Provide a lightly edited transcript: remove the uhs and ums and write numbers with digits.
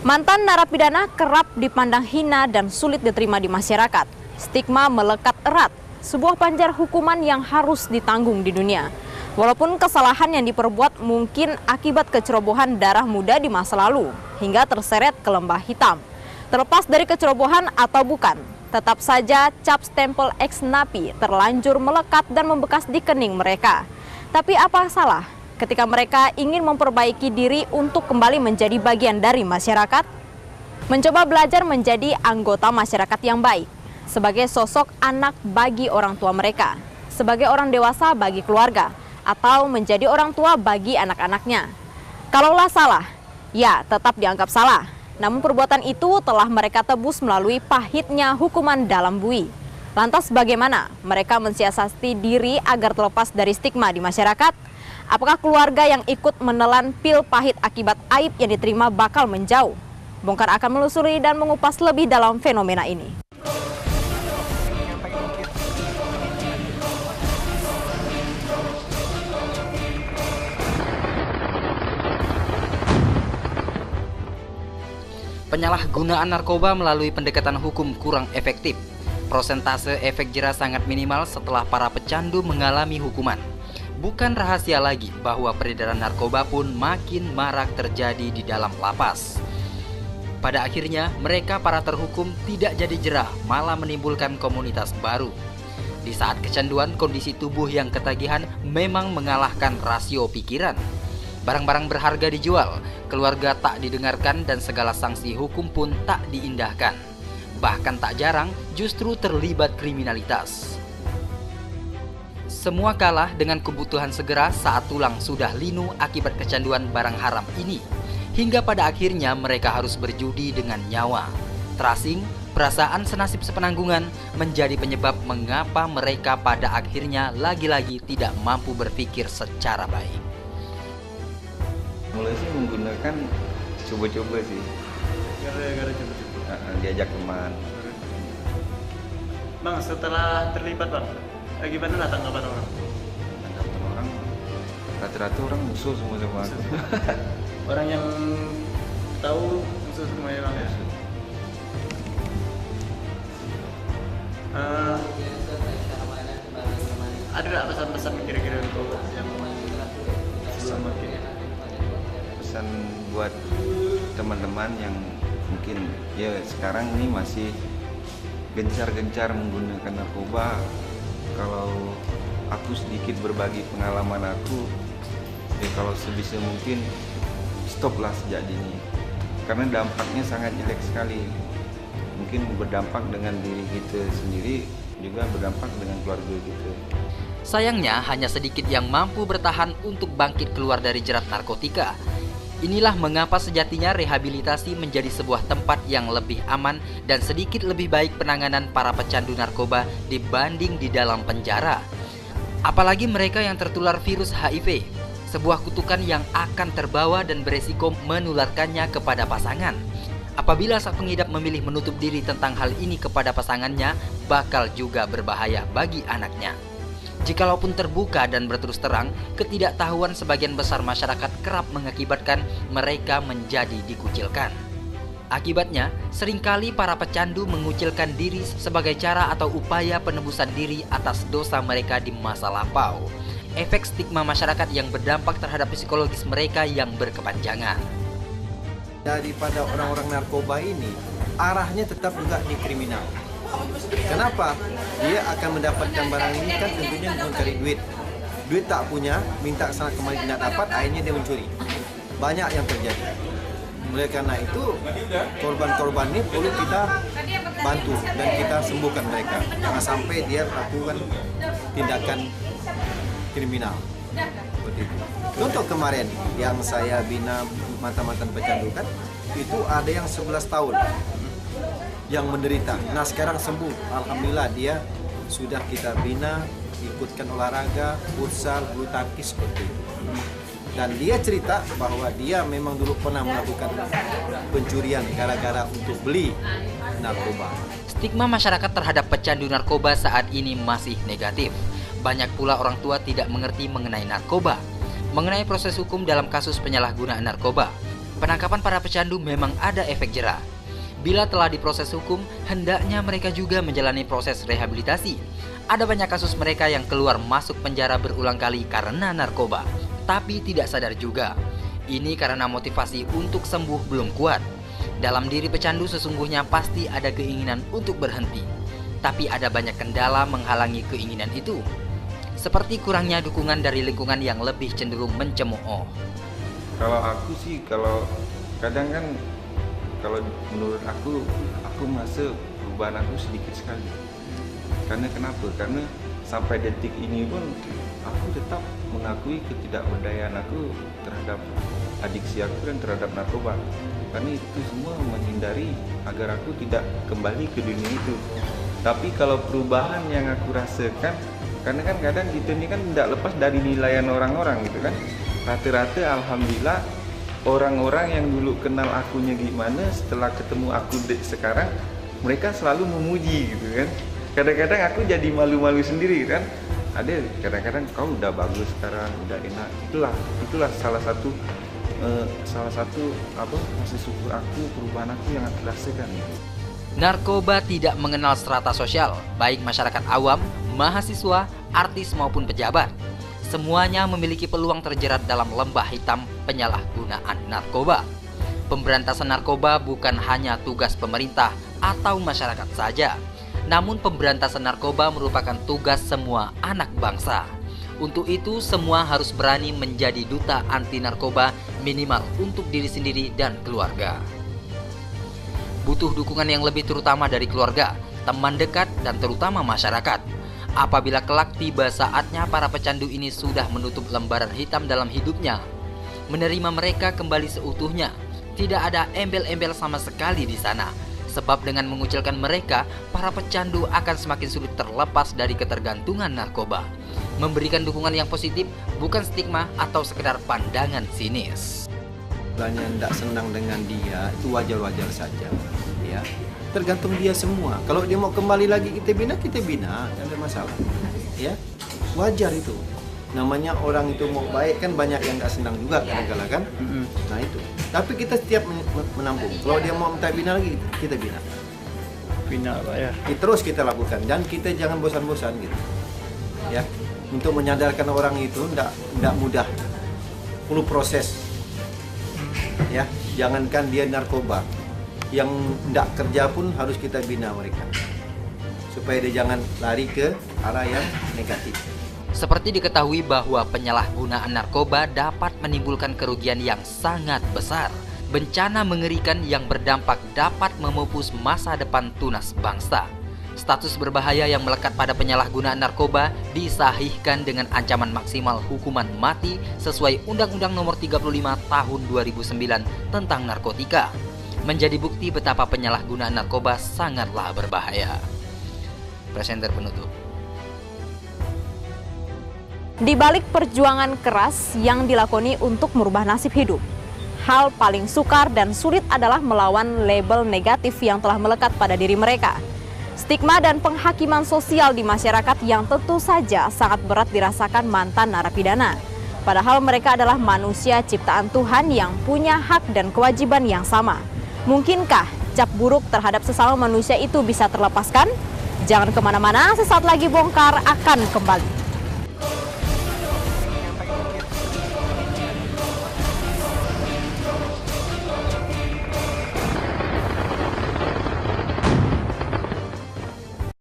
Mantan narapidana kerap dipandang hina dan sulit diterima di masyarakat. Stigma melekat erat, sebuah panjar hukuman yang harus ditanggung di dunia. Walaupun kesalahan yang diperbuat mungkin akibat kecerobohan darah muda di masa lalu, hingga terseret ke lembah hitam. Terlepas dari kecerobohan atau bukan, tetap saja cap stempel ex-napi terlanjur melekat dan membekas di kening mereka. Tapi apa salah ketika mereka ingin memperbaiki diri untuk kembali menjadi bagian dari masyarakat? Mencoba belajar menjadi anggota masyarakat yang baik, sebagai sosok anak bagi orang tua mereka, sebagai orang dewasa bagi keluarga, atau menjadi orang tua bagi anak-anaknya. Kalaulah salah, ya tetap dianggap salah. Namun perbuatan itu telah mereka tebus melalui pahitnya hukuman dalam bui. Lantas bagaimana mereka mensiasati diri agar terlepas dari stigma di masyarakat? Apakah keluarga yang ikut menelan pil pahit akibat aib yang diterima bakal menjauh? Bongkar akan menelusuri dan mengupas lebih dalam fenomena ini. Penyalahgunaan narkoba melalui pendekatan hukum kurang efektif. Prosentase efek jera sangat minimal setelah para pecandu mengalami hukuman. Bukan rahasia lagi bahwa peredaran narkoba pun makin marak terjadi di dalam lapas. Pada akhirnya, mereka para terhukum tidak jadi jerah, malah menimbulkan komunitas baru. Di saat kecanduan, kondisi tubuh yang ketagihan memang mengalahkan rasio pikiran. Barang-barang berharga dijual, keluarga tak didengarkan dan segala sanksi hukum pun tak diindahkan. Bahkan tak jarang justru terlibat kriminalitas. Semua kalah dengan kebutuhan segera saat tulang sudah linu akibat kecanduan barang haram ini. Hingga pada akhirnya mereka harus berjudi dengan nyawa. Terasing, perasaan senasib sepenanggungan menjadi penyebab mengapa mereka pada akhirnya lagi-lagi tidak mampu berpikir secara baik. Mulai sih menggunakan coba-coba sih. Gara-gara coba-coba. Diajak teman. Bang, setelah terlibat bang, gimana tanggapan orang? Tanggapan orang, rata-rata orang musuh semua sama aku. Orang yang tahu musuh semuanya bang ya? Ada nggak pesan-pesan kira-kira untuk yang sama kita? Pesan buat teman-teman yang mungkin ya sekarang ini masih gencar-gencar menggunakan narkoba. Kalau aku sedikit berbagi pengalaman aku, ya kalau sebisa mungkin stoplah sejak dini, karena dampaknya sangat jelek sekali. Mungkin berdampak dengan diri kita sendiri, juga berdampak dengan keluarga kita. Sayangnya hanya sedikit yang mampu bertahan untuk bangkit keluar dari jerat narkotika. Inilah mengapa sejatinya rehabilitasi menjadi sebuah tempat yang lebih aman dan sedikit lebih baik penanganan para pecandu narkoba dibanding di dalam penjara. Apalagi mereka yang tertular virus HIV, sebuah kutukan yang akan terbawa dan beresiko menularkannya kepada pasangan. Apabila sang pengidap memilih menutup diri tentang hal ini kepada pasangannya, bakal juga berbahaya bagi anaknya. Jikalaupun terbuka dan berterus terang, ketidaktahuan sebagian besar masyarakat kerap mengakibatkan mereka menjadi dikucilkan. Akibatnya, seringkali para pecandu mengucilkan diri sebagai cara atau upaya penebusan diri atas dosa mereka di masa lampau. Efek stigma masyarakat yang berdampak terhadap psikologis mereka yang berkepanjangan. Daripada orang-orang narkoba ini, arahnya tetap juga di kriminal. Kenapa? Dia akan mendapatkan barang ini kan tentunya mencari duit. Duit tak punya, minta sana kemari tidak dapat, akhirnya dia mencuri. Banyak yang terjadi. Oleh karena itu, korban-korban ini perlu kita bantu dan kita sembuhkan mereka. Jangan sampai dia melakukan tindakan kriminal. Seperti itu. Contoh kemarin yang saya bina mantan-mantan pecandu kan, itu ada yang 11 tahun yang menderita. Nah sekarang sembuh, alhamdulillah dia sudah kita bina, ikutkan olahraga, futsal, bulu tangkis seperti itu. Dan dia cerita bahwa dia memang dulu pernah melakukan pencurian gara-gara untuk beli narkoba. Stigma masyarakat terhadap pecandu narkoba saat ini masih negatif. Banyak pula orang tua tidak mengerti mengenai narkoba, mengenai proses hukum dalam kasus penyalahgunaan narkoba. Penangkapan para pecandu memang ada efek jera. Bila telah diproses hukum, hendaknya mereka juga menjalani proses rehabilitasi. Ada banyak kasus mereka yang keluar masuk penjara berulang kali karena narkoba, tapi tidak sadar juga. Ini karena motivasi untuk sembuh belum kuat. Dalam diri pecandu sesungguhnya pasti ada keinginan untuk berhenti, tapi ada banyak kendala menghalangi keinginan itu. Seperti kurangnya dukungan dari lingkungan yang lebih cenderung mencemooh. Kalau aku sih, kalau kadang kan, kalau menurut aku merasa perubahan aku sedikit sekali. Karena kenapa? Karena sampai detik ini pun aku tetap mengakui ketidakberdayaan aku terhadap adiksi aku dan terhadap narkoba. Karena itu semua menghindari agar aku tidak kembali ke dunia itu. Tapi kalau perubahan yang aku rasakan, karena kan kadang kita ini kan tidak lepas dari nilaian orang-orang gitu kan. Rata-rata alhamdulillah orang-orang yang dulu kenal akunya gimana, setelah ketemu aku sekarang, mereka selalu memuji gitu kan. Kadang-kadang aku jadi malu-malu sendiri kan. Ada kadang-kadang kau udah bagus sekarang, udah enak. Itulah salah satu rasa syukur aku, perubahan aku yang aku rasakan. Narkoba tidak mengenal strata sosial, baik masyarakat awam, mahasiswa, artis maupun pejabat. Semuanya memiliki peluang terjerat dalam lembah hitam penyalahgunaan narkoba. Pemberantasan narkoba bukan hanya tugas pemerintah atau masyarakat saja, namun pemberantasan narkoba merupakan tugas semua anak bangsa. Untuk itu, semua harus berani menjadi duta anti narkoba minimal untuk diri sendiri dan keluarga. Butuh dukungan yang lebih terutama dari keluarga, teman dekat, dan terutama masyarakat. Apabila kelak tiba saatnya para pecandu ini sudah menutup lembaran hitam dalam hidupnya, menerima mereka kembali seutuhnya, tidak ada embel-embel sama sekali di sana. Sebab dengan mengucilkan mereka, para pecandu akan semakin sulit terlepas dari ketergantungan narkoba. Memberikan dukungan yang positif, bukan stigma atau sekedar pandangan sinis. Yang tidak senang dengan dia itu wajar-wajar saja, ya. Tergantung dia semua. Kalau dia mau kembali lagi kita bina, tidak ada masalah, ya. Wajar itu. Namanya orang itu mau baik kan banyak yang nggak senang juga kadang-kadang kan. Nah itu. Tapi kita setiap menampung. Kalau dia mau minta bina lagi, kita bina. Bina Pak ya. Terus kita lakukan dan kita jangan bosan-bosan gitu, ya. Untuk menyadarkan orang itu tidak mudah, perlu proses, ya. Jangankan dia narkoba, yang tidak kerja pun harus kita bina mereka supaya dia jangan lari ke arah yang negatif. Seperti diketahui bahwa penyalahgunaan narkoba dapat menimbulkan kerugian yang sangat besar. Bencana mengerikan yang berdampak dapat memupus masa depan tunas bangsa. Status berbahaya yang melekat pada penyalahgunaan narkoba disahihkan dengan ancaman maksimal hukuman mati sesuai Undang-Undang Nomor 35 Tahun 2009 tentang narkotika. Menjadi bukti betapa penyalahgunaan narkoba sangatlah berbahaya. Presenter penutup. Di balik perjuangan keras yang dilakoni untuk merubah nasib hidup, hal paling sukar dan sulit adalah melawan label negatif yang telah melekat pada diri mereka. Stigma dan penghakiman sosial di masyarakat yang tentu saja sangat berat dirasakan mantan narapidana. Padahal mereka adalah manusia ciptaan Tuhan yang punya hak dan kewajiban yang sama. Mungkinkah cap buruk terhadap sesama manusia itu bisa terlepaskan? Jangan kemana-mana, sesaat lagi Bongkar akan kembali.